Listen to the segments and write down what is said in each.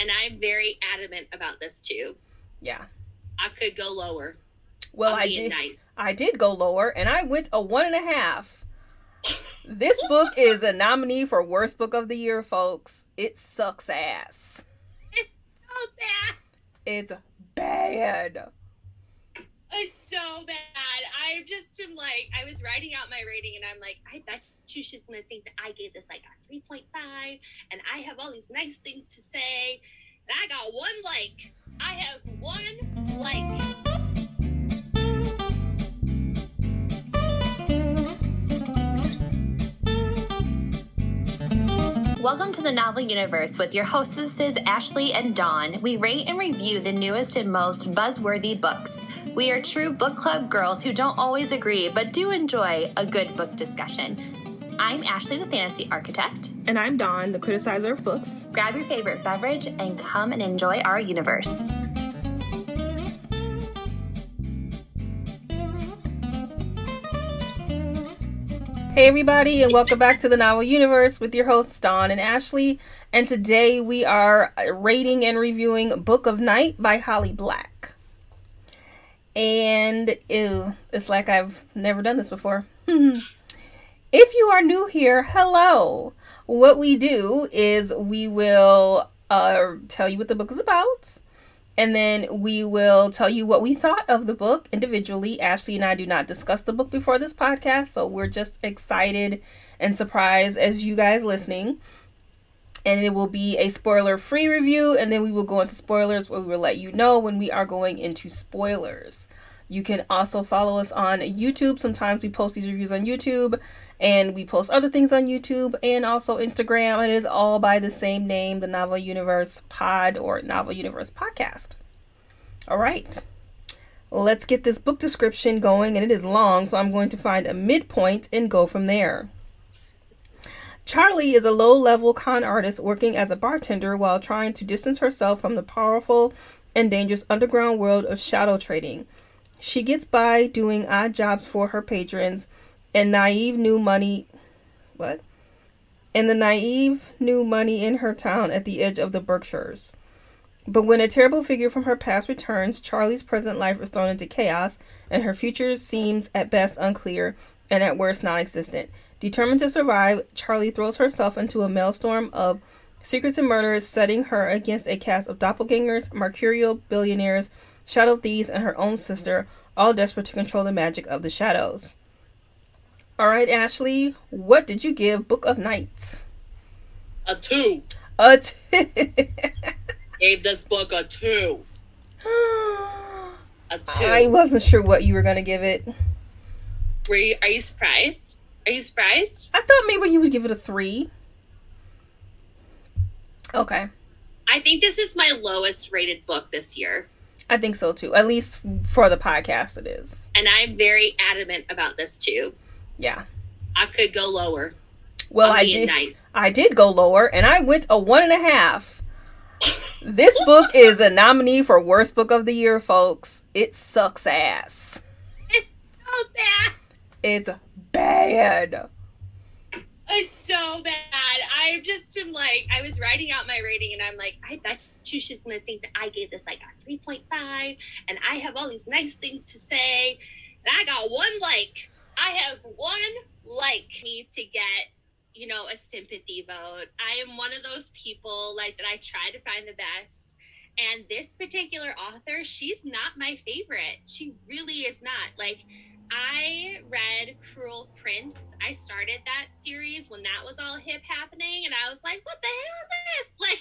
And I'm very adamant about this too. Yeah. I could go lower. Well, I did. Nice. I did go lower, and I went a 1.5. This book is a nominee for Worst Book of the Year, folks. It sucks ass. It's so bad. It's bad. It's so bad. I just am like, I was writing out my rating and I'm like, I bet you she's going to think that I gave this like a 3.5 and I have all these nice things to say. And I got one like. I have one like. Welcome to the Novel Universe with your hostesses Ashley and Dawn. We rate and review the newest and most buzzworthy books. We are true book club girls who don't always agree but do enjoy a good book discussion. I'm Ashley, the fantasy architect. And I'm Dawn, the criticizer of books. Grab your favorite beverage and come and enjoy our universe. Hey everybody, and welcome back to the Novel Universe with your hosts Dawn and Ashley. And today we are rating and reviewing Book of Night by Holly Black. And it's like I've never done this before. If you are new here, hello. What we do is we will tell you what the book is about. And then we will tell you what we thought of the book individually. Ashley and I do not discuss the book before this podcast, so we're just excited and surprised as you guys listening. And it will be a spoiler-free review, and then we will go into spoilers where we will let you know when we are going into spoilers. You can also follow us on YouTube. Sometimes we post these reviews on YouTube, and we post other things on YouTube and also Instagram. It is all by the same name, the Novel Universe Pod or Novel Universe Podcast. All right, let's get this book description going, and it is long, so I'm going to find a midpoint and go from there. Charlie is a low-level con artist working as a bartender while trying to distance herself from the powerful and dangerous underground world of shadow trading. She gets by doing odd jobs for her patrons and the naive new money in her town at the edge of the Berkshires. But when a terrible figure from her past returns, Charlie's present life is thrown into chaos, and her future seems at best unclear and at worst non-existent. Determined to survive, Charlie throws herself into a maelstrom of secrets and murders, setting her against a cast of doppelgangers, mercurial billionaires, shadow thieves, and her own sister, all desperate to control the magic of the shadows. All right, Ashley, what did you give Book of Night? A 2. A 2. Gave this book a 2. A 2. I wasn't sure what you were going to give it. Are you surprised? Are you surprised? I thought maybe you would give it a 3. Okay. I think this is my lowest rated book this year. I think so too. At least for the podcast it is. And I'm very adamant about this too. Yeah. I could go lower. Well, I did. Nice. I did go lower, and I went a 1.5. This book is a nominee for Worst Book of the Year, folks. It sucks ass. It's so bad. It's bad. It's so bad. I just am like, I was writing out my rating and I'm like, I bet you she's going to think that I gave this like a 3.5 and I have all these nice things to say. And I got one like. I have one like. Me to get, a sympathy vote. I am one of those people like that I try to find the best. And this particular author, she's not my favorite. She really is not. Like, I read Cruel Prince. I started that series when that was all hip happening, and I was like, what the hell is this? Like,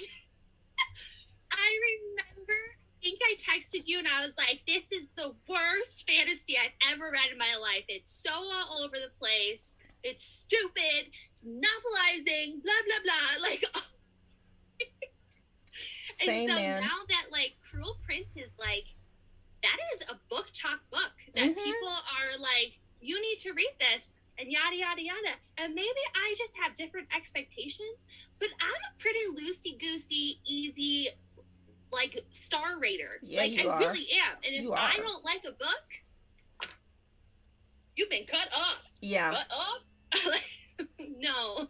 I remember, I think I texted you, and I was like, this is the worst fantasy I've ever read in my life. It's so all over the place. It's stupid. It's monopolizing, blah, blah, blah. Like, Same, and so man. now that, like, Cruel Prince is, like, that is a book talk book that people are like, you need to read this and yada, yada, yada. And maybe I just have different expectations, but I'm a pretty loosey-goosey, easy, like, star rater. Yeah, like, I really am. And if I don't like a book, you've been cut off. Yeah. Cut off? No.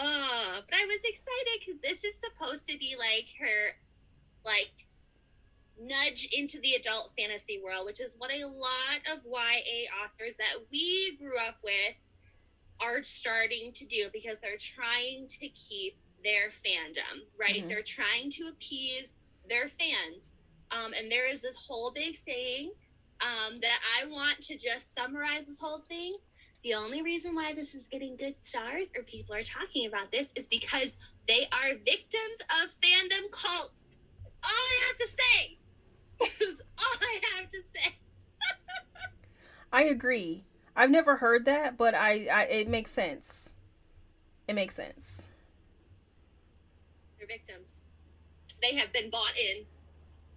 But I was excited because this is supposed to be like her, like, nudge into the adult fantasy world, which is what a lot of YA authors that we grew up with are starting to do because they're trying to keep their fandom, right? Mm-hmm. They're trying to appease their fans. And there is this whole big saying that I want to just summarize this whole thing. The only reason why this is getting good stars or people are talking about this is because they are victims of fandom cults. That's all I have to say. That's all I have to say. I agree. I've never heard that, but I it makes sense. It makes sense. They're victims. They have been bought in.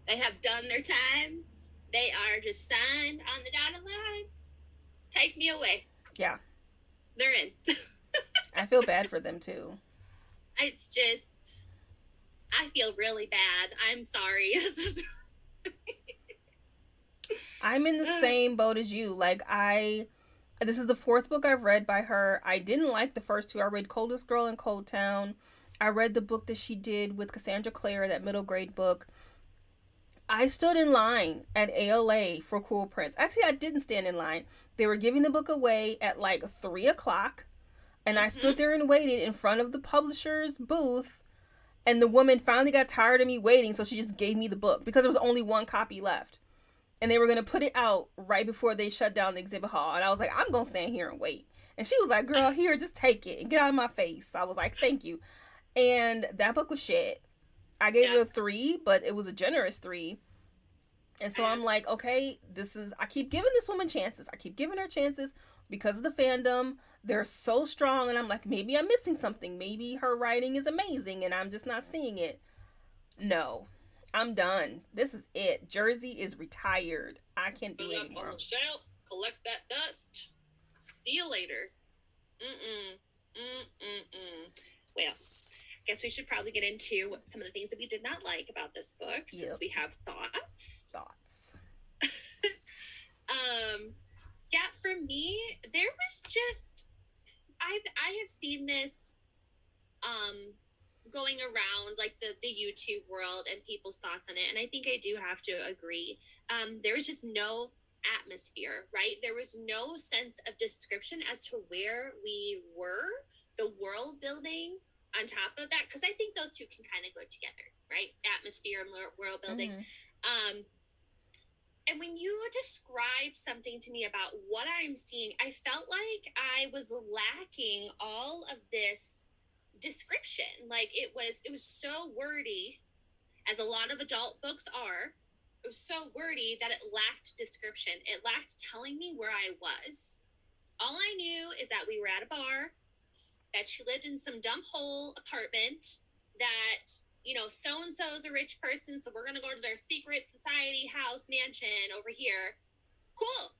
They have done their time. They are just signed on the dotted line. Take me away. Yeah. They're in. I feel bad for them too. It's just, I feel really bad. I'm sorry. I'm in the same boat as you. Like this is the fourth book I've read by her. I didn't like the first two. I read Coldest Girl in Cold Town. I read the book that she did with Cassandra Clare, that middle grade book. I stood in line at ALA for Cool Prince. Actually, I didn't stand in line. They were giving the book away at like 3 o'clock, and I stood there and waited in front of the publisher's booth. And the woman finally got tired of me waiting, so she just gave me the book because there was only one copy left. And they were going to put it out right before they shut down the exhibit hall. And I was like, I'm going to stand here and wait. And she was like, girl, here, just take it and get out of my face. I was like, thank you. And that book was shit. I gave it a 3, but it was a generous 3. And so I'm like, okay, I keep giving this woman chances. I keep giving her chances because of the fandom. They're so strong. And I'm like, maybe I'm missing something. Maybe her writing is amazing and I'm just not seeing it. No, I'm done. This is it. Jersey is retired. I can't do it anymore. On the shelf, collect that dust. See you later. Well, I guess we should probably get into some of the things that we did not like about this book, since we have thoughts. Yeah, for me, there was just I have seen this going around like the YouTube world and people's thoughts on it, and I think I do have to agree. There was just no atmosphere, right? There was no sense of description as to where we were, the world building on top of that, because I think those two can kind of go together, right? Atmosphere and world building. And when you describe something to me about what I'm seeing, I felt like I was lacking all of this description. Like it was so wordy, as a lot of adult books are. It was so wordy that it lacked description. It lacked telling me where I was. All I knew is that we were at a bar, that she lived in some dump hole apartment, that, you know, so-and-so is a rich person, so we're going to go to their secret society house mansion over here. Cool.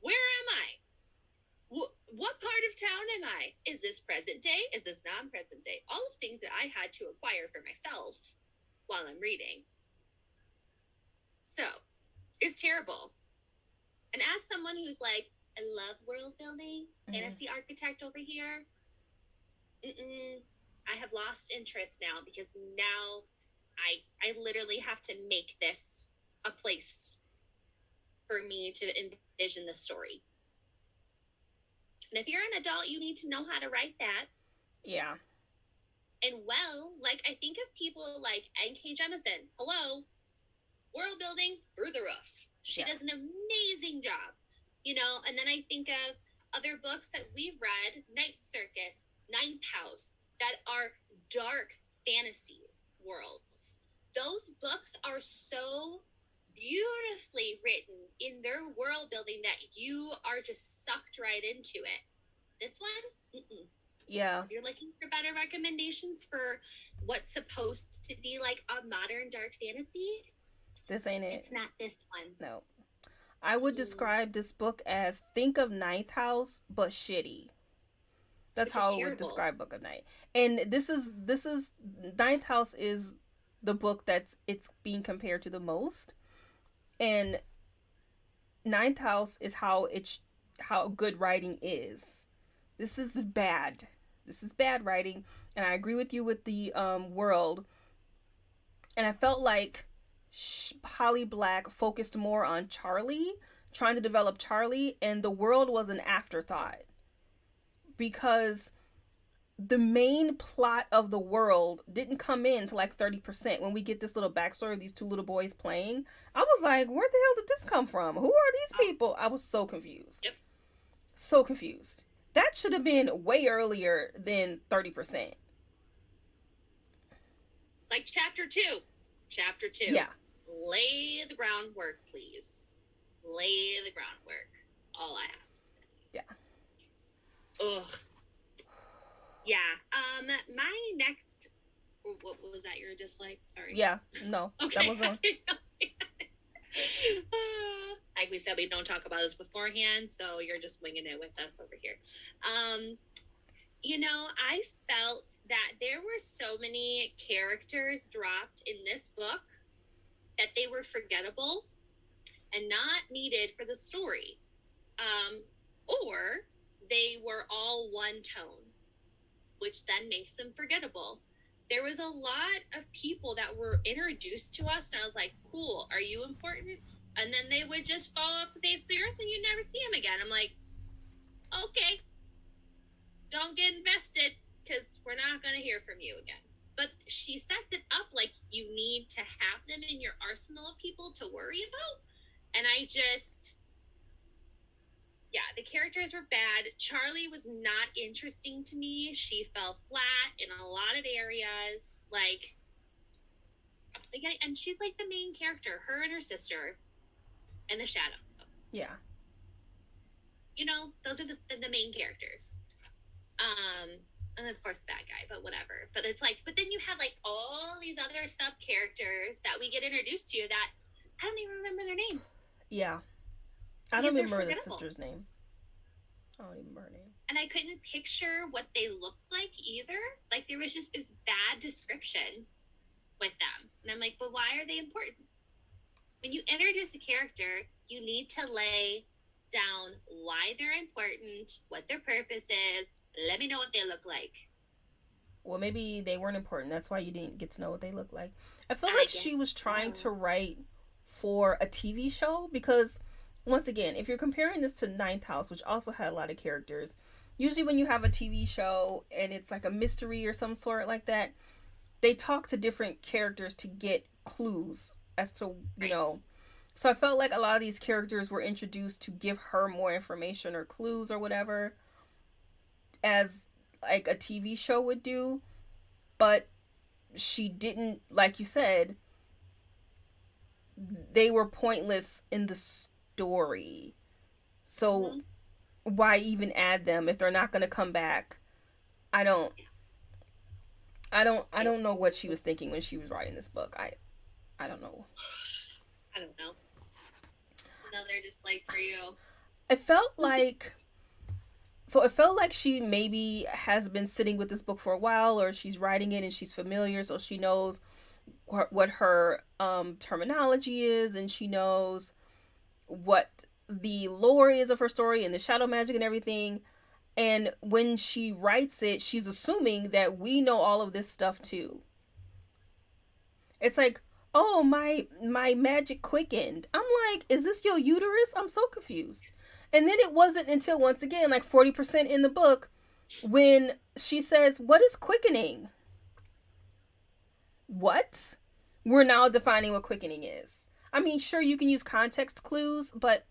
Where am I? What part of town am I? Is this present day? Is this non-present day? All of things that I had to acquire for myself while I'm reading. So, it's terrible. And as someone who's like, I love world building, fantasy architect over here, I have lost interest now, because now I literally have to make this a place for me to envision the story. And if you're an adult, you need to know how to write that. Yeah. And well, like, I think of people like N.K. Jemisin. Hello. World building through the roof. She does an amazing job. You know, and then I think of other books that we've read, Night Circus, Ninth House, that are dark fantasy worlds. Those books are so beautifully written in their world building that you are just sucked right into it. This one, yeah. So if you're looking for better recommendations for what's supposed to be like a modern dark fantasy, this ain't it. It's not this one. No. I would describe this book as, think of Ninth House, but shitty. That's how I would describe Book of Night. And this is Ninth House is the book it's being compared to the most. And Ninth House is how good writing is. This is bad. this is bad writing, and I agree with you with the world. And I felt like Holly Black focused more on Charlie, trying to develop Charlie, and the world was an afterthought because the main plot of the world didn't come in to like 30% when we get this little backstory of these two little boys playing. I was like, where the hell did this come from? Who are these people? I was so confused. Yep. So confused. That should have been way earlier than 30%. Like chapter 2. Chapter 2. Yeah. Lay the groundwork, please. Lay the groundwork. That's all I have to say. Yeah. Ugh. Yeah. My next. What was that? Your dislike? Sorry. Yeah. No. Okay. That was on. Like we said, we don't talk about this beforehand, so you're just winging it with us over here. I felt that there were so many characters dropped in this book that they were forgettable and not needed for the story. Or they were all one tone, which then makes them forgettable. There was a lot of people that were introduced to us, and I was like, cool, are you important? And then they would just fall off the face of the earth and you never see them again. I'm like, okay, don't get invested because we're not going to hear from you again. But she sets it up like you need to have them in your arsenal of people to worry about. And the characters were bad. Charlie was not interesting to me. She fell flat in a lot of areas. And she's like the main character, her and her sister, and the shadow. Yeah. Those are the main characters. And of course the bad guy, but whatever. But it's like, but then you have like all these other sub characters that we get introduced to that I don't even remember their names. Yeah. I don't remember the sister's name. I don't even remember her name. And I couldn't picture what they looked like either. Like there was just this bad description with them. And I'm like, but why are they important? When you introduce a character, you need to lay down why they're important, what their purpose is. Let me know what they look like. Well, maybe they weren't important. That's why you didn't get to know what they look like. I feel like she was trying to write for a TV show because, once again, if you're comparing this to Ninth House, which also had a lot of characters, usually when you have a TV show and it's like a mystery or some sort like that, they talk to different characters to get clues as to, So I felt like a lot of these characters were introduced to give her more information or clues or whatever, as like a TV show would do, but she didn't, like you said, they were pointless in the story. So why even add them if they're not going to come back? I don't know what she was thinking when she was writing this book. I don't know. I don't know. Another dislike for you. It felt like she maybe has been sitting with this book for a while, or she's writing it and she's familiar, so she knows what her terminology is, and she knows what the lore is of her story and the shadow magic and everything. And when she writes it, she's assuming that we know all of this stuff too. It's like, oh, my magic quickened. I'm like, is this your uterus? I'm so confused. And then it wasn't until, once again, like 40% in the book, when she says, what is quickening? What? We're now defining what quickening is. I mean, sure, you can use context clues, but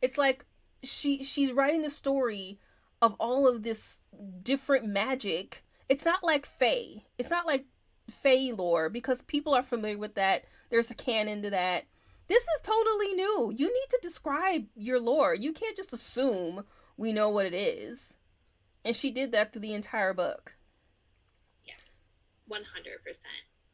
it's like she's writing the story of all of this different magic. It's not like Fae. It's not like Fae lore, because people are familiar with that. There's a canon to that. This is totally new. You need to describe your lore. You can't just assume we know what it is. And she did that through the entire book. Yes, 100%.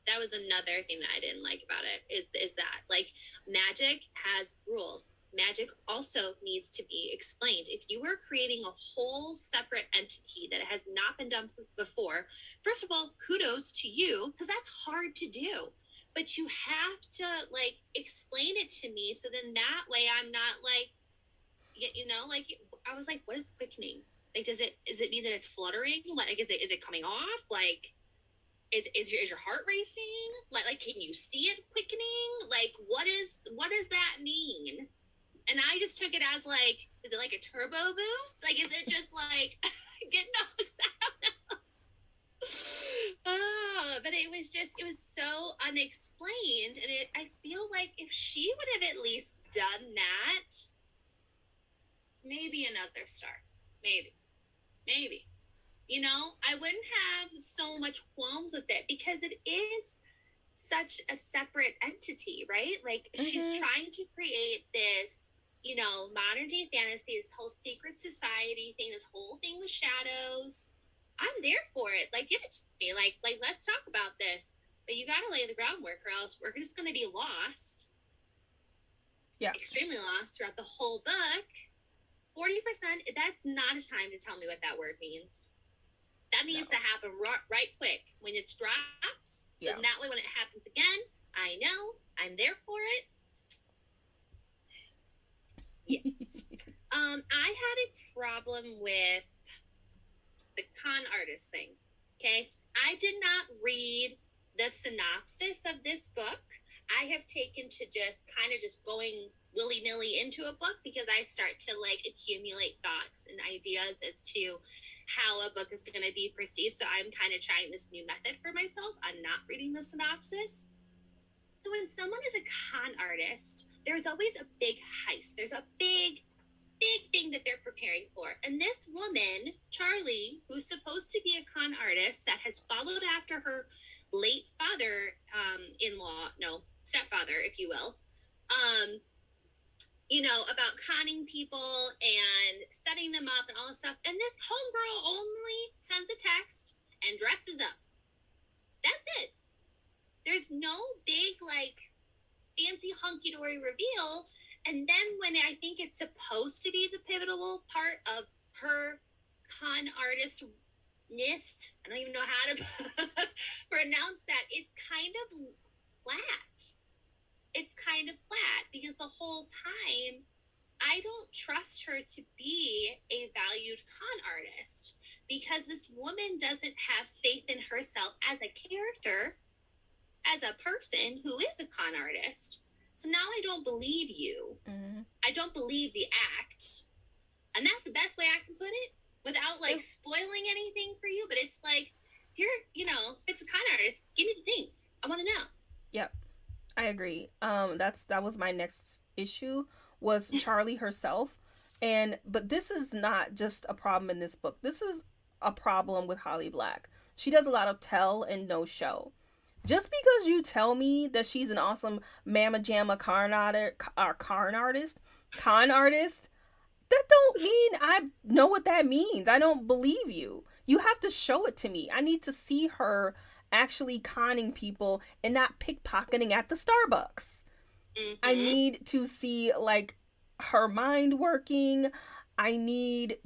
That was another thing that I didn't like about it, is that, like, magic has rules. Magic also needs to be explained. If you were creating a whole separate entity that has not been done before, first of all, kudos to you, because that's hard to do. But you have to, like, explain it to me, so then that way I'm not, like, I was like, what is quickening? Like, is it mean that it's fluttering? Like, is it coming off? Like, is your heart racing? Like, can you see it quickening? Like, what does that mean? And I just took it as like, is it like a turbo boost? Like, is it just like getting all excited? But it was so unexplained, and I feel like if she would have at least done that, maybe another star, maybe. You know, I wouldn't have so much qualms with it because it is such a separate entity, right? Like, she's trying to create this, you know, modern day fantasy, this whole secret society thing, this whole thing with shadows. I'm there for it. Like, give it to me. Like, let's talk about this. But you gotta lay the groundwork, or else we're just gonna be lost. Yeah. Extremely lost throughout the whole book. 40%, that's not a time to tell me what that word means. That needs to happen right quick when it's dropped. So that way when it happens again, I know I'm there for it. Yes. I had a problem with the con artist thing. Okay. I did not read the synopsis of this book. I have taken to just kind of just going willy-nilly into a book because I start to like accumulate thoughts and ideas as to how a book is going to be perceived. So I'm kind of trying this new method for myself. I'm not reading the synopsis. So when someone is a con artist, there's always a big heist. There's a big thing that they're preparing for. And this woman, Charlie, who's supposed to be a con artist that has followed after her late stepfather, if you will, you know, about conning people and setting them up and all this stuff. And this homegirl only sends a text and dresses up. That's it. There's no big, like, fancy hunky-dory reveal. And then when I think it's supposed to be the pivotal part of her con artistness, I don't even know how to pronounce that, it's kind of flat. It's kind of flat because the whole time I don't trust her to be a valued con artist because this woman doesn't have faith in herself as a character, as a person who is a con artist. So now I don't believe you. Mm-hmm. I don't believe the act. And that's the best way I can put it without like spoiling anything for you. But it's like, here, you know, if it's a con artist, give me the things. I want to know. Yep. I agree. That was my next issue was Charlie herself. But this is not just a problem in this book. This is a problem with Holly Black. She does a lot of tell and no show. Just because you tell me that she's an awesome mamma jamma con artist, that don't mean I know what that means. I don't believe you. You have to show it to me. I need to see her actually conning people and not pickpocketing at the Starbucks. Mm-hmm. I need to see like her mind working. I need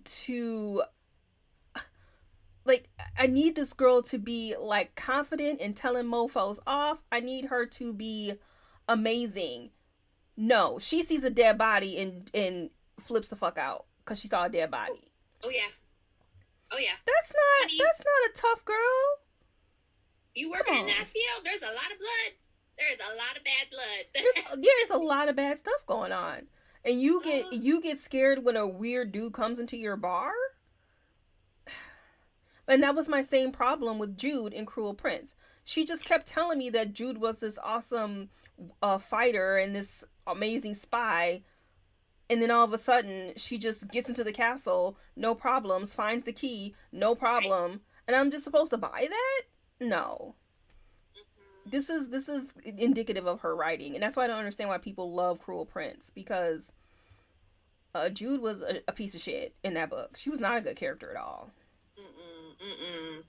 this girl to be like confident in telling mofos off. I need her to be amazing. No, she sees a dead body and flips the fuck out because she saw a dead body. Oh yeah. That's not a tough girl. You working in that field? There's a lot of blood. There's a lot of bad blood. There's a lot of bad stuff going on, and you get scared when a weird dude comes into your bar. And that was my same problem with Jude in Cruel Prince. She just kept telling me that Jude was this awesome fighter and this amazing spy. And then all of a sudden, she just gets into the castle, no problems, finds the key, no problem. Right. And I'm just supposed to buy that? No. Mm-hmm. This is indicative of her writing. And that's why I don't understand why people love Cruel Prince. Because Jude was a piece of shit in that book. She was not a good character at all.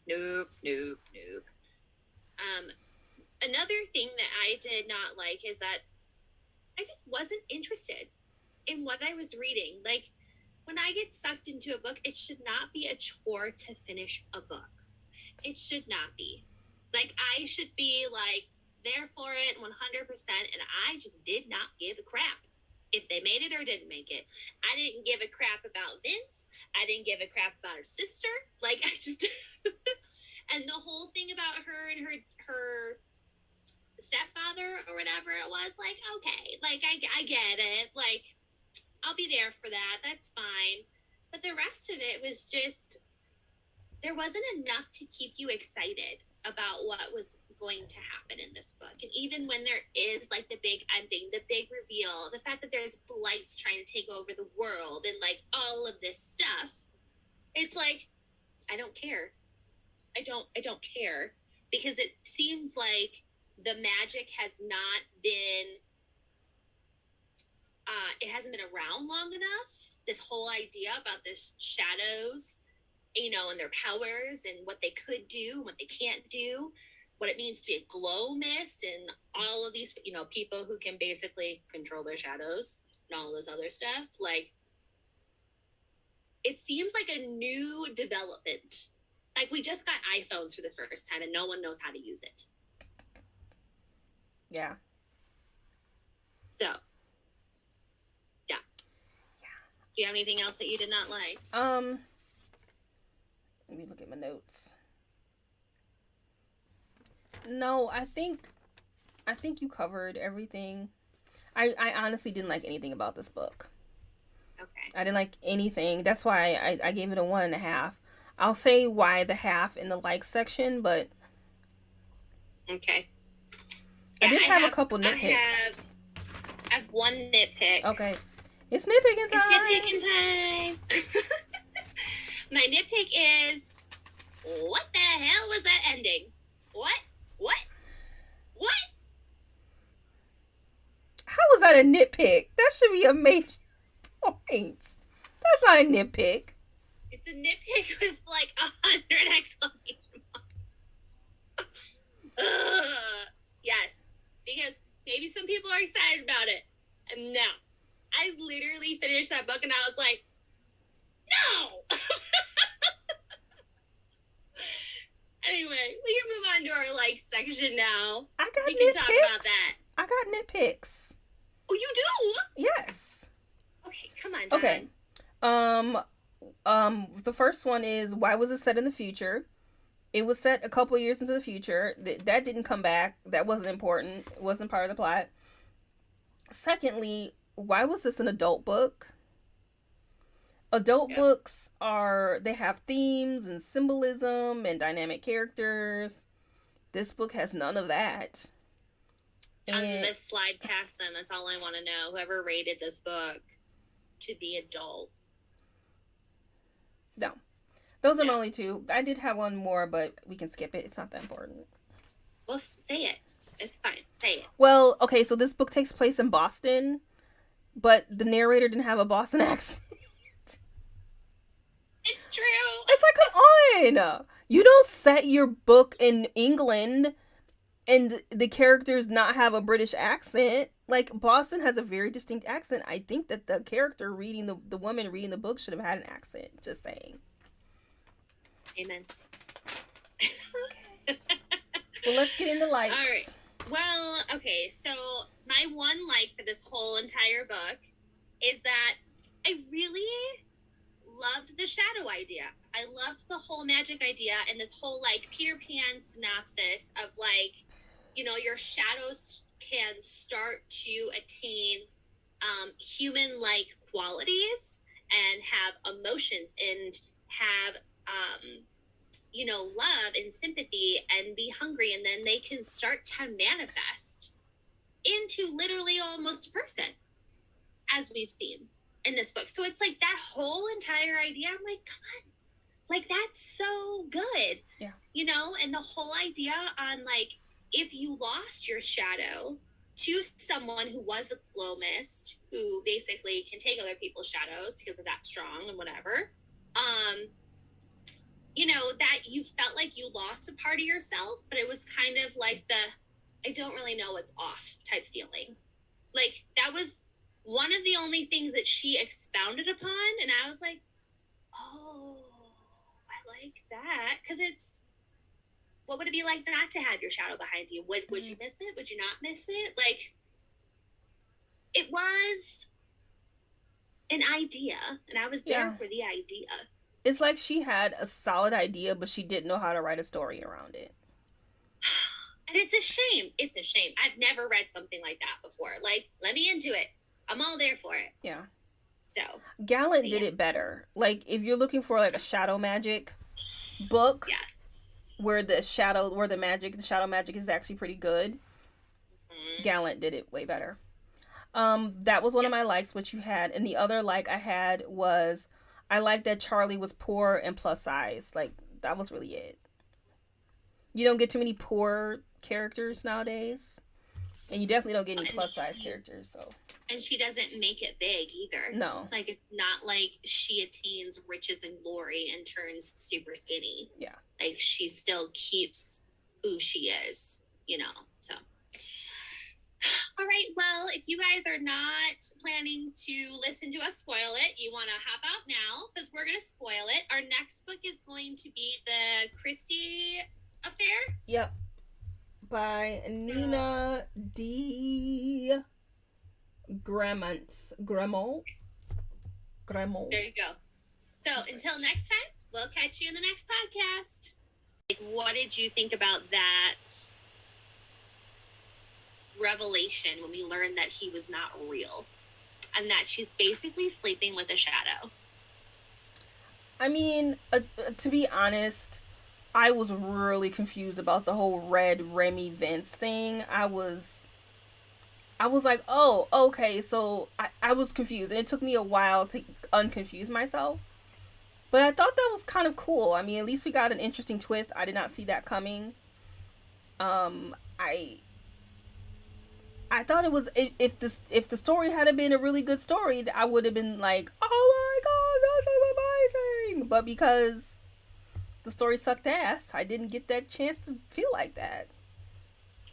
Nope. Another thing that I did not like is that I just wasn't interested in what I was reading. Like, when I get sucked into a book, it should not be a chore to finish a book. It should not be. Like, I should be like there for it 100%, and I just did not give a crap. if they made it or didn't make it. I didn't give a crap about Vince. I didn't give a crap about her sister. Like, I just and the whole thing about her and her stepfather or whatever it was, like, okay, like, I get it. Like, I'll be there for that. That's fine. But the rest of it was just, there wasn't enough to keep you excited about what was going to happen in this book. And even when there is like the big ending, the big reveal, the fact that there's blights trying to take over the world and like all of this stuff, it's like, I don't care. I don't care, because it seems like the magic has not been it hasn't been around long enough. This whole idea about the shadows, you know, and their powers and what they could do and what they can't do, what it means to be a glow mist, and all of these, you know, people who can basically control their shadows and all this other stuff. Like, it seems like a new development. Like, we just got iPhones for the first time and no one knows how to use it. Yeah. So, yeah. Do you have anything else that you did not like? Let me look at my notes. No, I think you covered everything. I honestly didn't like anything about this book. Okay. I didn't like anything. That's why I gave it a 1.5. I'll say why the half in the like section, but okay. I did have a couple nitpicks. I have one nitpick. Okay. It's nitpicking time. It's nitpicking time. My nitpick is, what the hell was that ending? What? How was that a nitpick? That should be a major point. That's not a nitpick. It's a nitpick with like 100 exclamation marks. Yes, because maybe some people are excited about it, and no. I literally finished that book and I was like, no. Anyway, we can move on to our like section now. I got we nitpicks. Can talk about that. I got nitpicks. Oh, you do? Yes. Okay, come on, John. Okay. The first one is, why was it set in the future? It was set a couple years into the future. That didn't come back. That wasn't important. It wasn't part of the plot. Secondly, why was this an adult book? Adult books they have themes and symbolism and dynamic characters. This book has none of that. I'm gonna slide past them. That's all I want to know. Whoever rated this book to be adult. No. Those are my only two. I did have one more, but we can skip it. It's not that important. Well, say it. It's fine. Say it. Well, okay, so this book takes place in Boston, but the narrator didn't have a Boston accent. It's true. It's like, come on. You don't set your book in England and the characters not have a British accent. Like, Boston has a very distinct accent. I think that the character reading, the woman reading the book should have had an accent. Just saying. Amen. Well, let's get into likes. All right. Well, okay. So my one like for this whole entire book is that I really loved the shadow idea. I loved the whole magic idea and this whole like Peter Pan synopsis of like, you know, your shadows can start to attain human-like qualities and have emotions and have you know, love and sympathy and be hungry, and then they can start to manifest into literally almost a person, as we've seen in this book. So it's like that whole entire idea, I'm like, come on, like that's so good. Yeah. You know, and the whole idea on like, if you lost your shadow to someone who was a glow mist, who basically can take other people's shadows because of that strong and whatever, you know, that you felt like you lost a part of yourself, but it was kind of like the, I don't really know what's off type feeling. Like, that was one of the only things that she expounded upon, and I was like, oh, I like that. Because it's, what would it be like not to have your shadow behind you? Would you miss it? Would you not miss it? Like, it was an idea, and I was there for the idea. It's like she had a solid idea, but she didn't know how to write a story around it. And it's a shame. It's a shame. I've never read something like that before. Like, let me into it. I'm all there for it. Yeah. So Gallant did it better. Like, if you're looking for like a shadow magic book, yes, where the shadow magic is actually pretty good. Mm-hmm. Gallant did it way better. That was one of my likes, what you had. And the other like I had was, I like that Charlie was poor and plus size. Like, that was really it. You don't get too many poor characters nowadays. And you definitely don't get any plus size characters, so. And she doesn't make it big either. No. Like, it's not like she attains riches and glory and turns super skinny. Yeah. Like, she still keeps who she is, you know, so. All right, well, if you guys are not planning to listen to us spoil it, you want to hop out now, because we're going to spoil it. Our next book is going to be The Christie Affair. Yep. By Nina D. Gremol. There you go. So until next time, we'll catch you in the next podcast. Like, what did you think about that revelation when we learned that he was not real and that she's basically sleeping with a shadow? I mean, to be honest, I was really confused about the whole Red Remy Vince thing. I was like, oh, okay, so I was confused, and it took me a while to unconfuse myself. But I thought that was kind of cool. I mean, at least we got an interesting twist. I did not see that coming. I thought it was, if the story had been a really good story, I would have been like, oh my god, that's so amazing. But because the story sucked ass, I didn't get that chance to feel like that.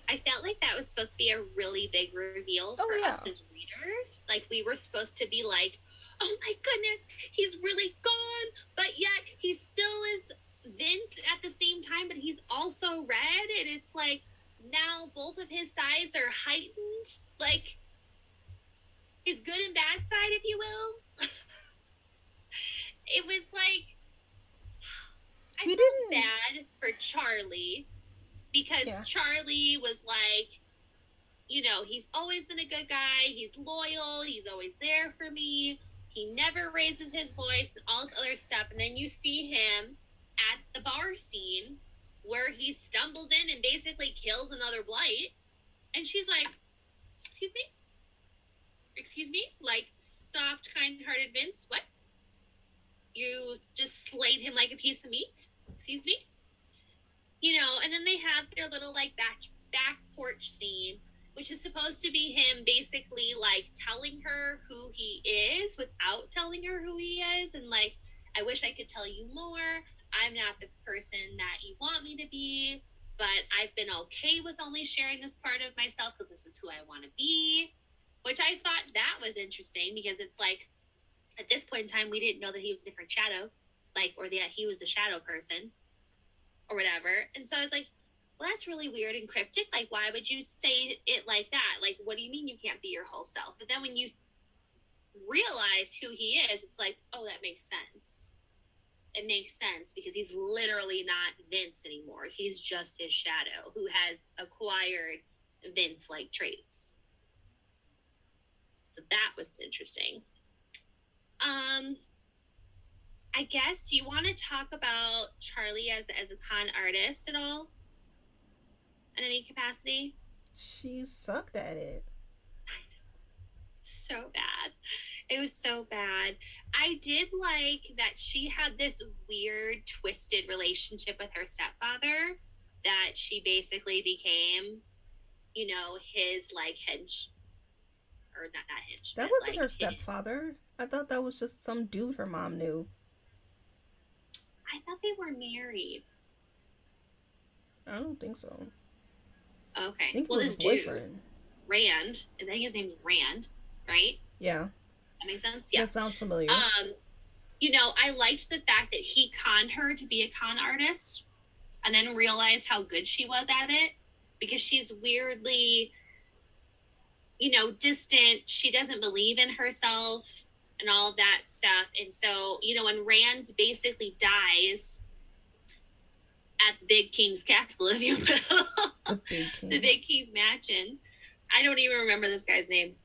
I felt like that was supposed to be a really big reveal for us as readers. Like, we were supposed to be like, oh my goodness, he's really gone, but yet he still is Vince at the same time, but he's also Red, and it's like, now both of his sides are heightened, like his good and bad side, if you will. It was like, I felt bad for Charlie, because Charlie was like, you know, he's always been a good guy, he's loyal, he's always there for me, he never raises his voice and all this other stuff. And then you see him at the bar scene where he stumbles in and basically kills another blight. And she's like, excuse me? Like, soft, kind-hearted Vince, what? You just slayed him like a piece of meat? Excuse me? You know, and then they have their little, like, back porch scene, which is supposed to be him basically, like, telling her who he is without telling her who he is. And, like, I wish I could tell you more. I'm not the person that you want me to be, but I've been okay with only sharing this part of myself because this is who I want to be, which I thought that was interesting, because it's like, at this point in time, we didn't know that he was a different shadow, like, or that he was the shadow person or whatever. And so I was like, well, that's really weird and cryptic. Like, why would you say it like that? Like, what do you mean you can't be your whole self? But then when you realize who he is, it's like, oh, that makes sense. It makes sense, because he's literally not Vince anymore. He's just his shadow who has acquired Vince-like traits. So that was interesting. I guess, do you want to talk about Charlie as a con artist at all? In any capacity? She sucked at it. So bad. It was so bad. I did like that she had this weird, twisted relationship with her stepfather, that she basically became, you know, his, like, hench, or not hench. That wasn't like her stepfather. I thought that was just some dude her mom knew. I thought they were married. I don't think so. Okay. I think well, this dude, Rand, I think his name's Rand, right? Yeah. That makes sense? Yeah. That sounds familiar. You know, I liked the fact that he conned her to be a con artist and then realized how good she was at it, because she's weirdly, you know, distant. She doesn't believe in herself. and all of that stuff. And so, you know, when Rand basically dies at the Big King's castle, if you will, the Big King's mansion. I don't even remember this guy's name.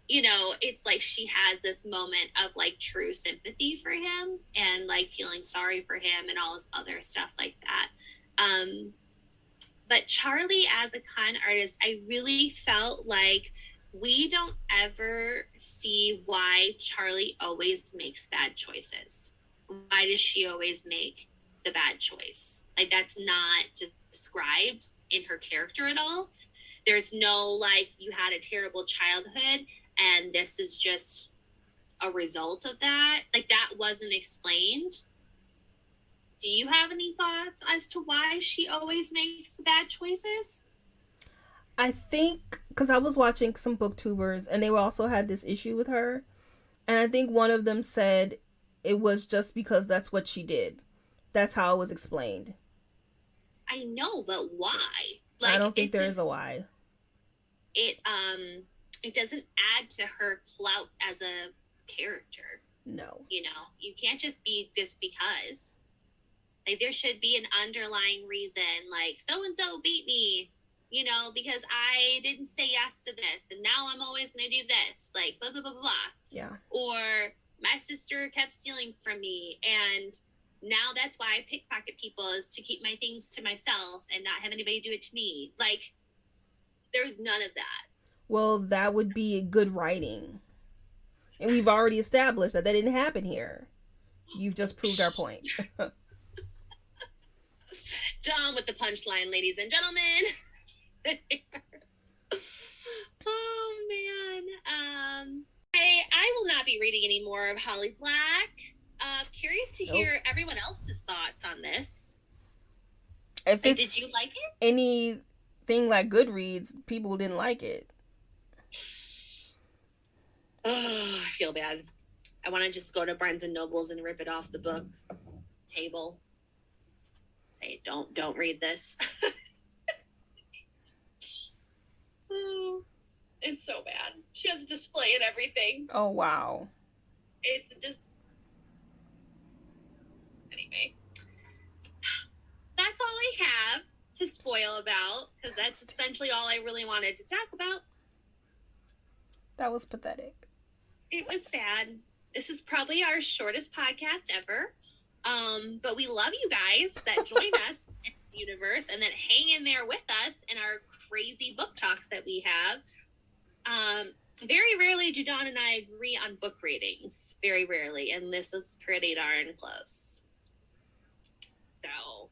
You know, it's like she has this moment of like true sympathy for him and like feeling sorry for him and all this other stuff like that. But Charlie, as a con artist, I really felt like we don't ever see why Charlie always makes bad choices. Why does she always make the bad choice? Like, that's not described in her character at all. There's no, like, you had a terrible childhood and this is just a result of that. Like, that wasn't explained. Do you have any thoughts as to why she always makes the bad choices? I think, because I was watching some booktubers and they also had this issue with her. And I think one of them said it was just because that's what she did. That's how it was explained. I know, but why? Like, I don't think there is a why. It doesn't add to her clout as a character. No. You know, you can't just be just because. Like, there should be an underlying reason, like, so-and-so beat me, you know, because I didn't say yes to this, and now I'm always going to do this, like, blah, blah, blah, blah. Yeah. Or my sister kept stealing from me, and now that's why I pickpocket people, is to keep my things to myself and not have anybody do it to me. Like, there's none of that. Well, that would be good writing. And we've already established that didn't happen here. You've just proved our point. Done with the punchline, ladies and gentlemen. Oh, man. I will not be reading any more of Holly Black. Curious to hear everyone else's thoughts on this. If like, did you like it? Anything like Goodreads, people didn't like it. Oh, I feel bad. I want to just go to Barnes and Nobles and rip it off the book table. Say, don't read this. Oh, it's so bad. She has a display and everything. Oh, wow. It's just... Anyway. That's all I have to spoil about, because that's essentially all I really wanted to talk about. That was pathetic. It was sad. This is probably our shortest podcast ever. But we love you guys that join us in the universe and that hang in there with us in our crazy book talks that we have. Very rarely do Dawn and I agree on book ratings. Very rarely. And this was pretty darn close. So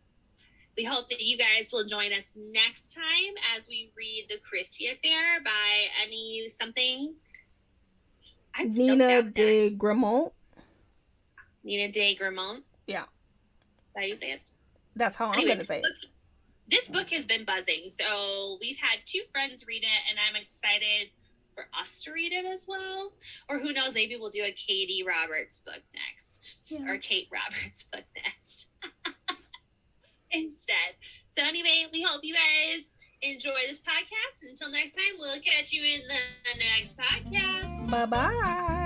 we hope that you guys will join us next time as we read The Christie Affair by Nina de Gramont. Nina de Gramont. Yeah. Is that how you say it? That's how I'm going to say it. This book has been buzzing. So we've had 2 friends read it, and I'm excited for us to read it as well. Or who knows, maybe we'll do a Katie Roberts book next. Yeah. Or Kate Roberts book next. Instead. So anyway, we hope you guys enjoy this podcast. Until next time, we'll catch you in the next podcast. Bye-bye.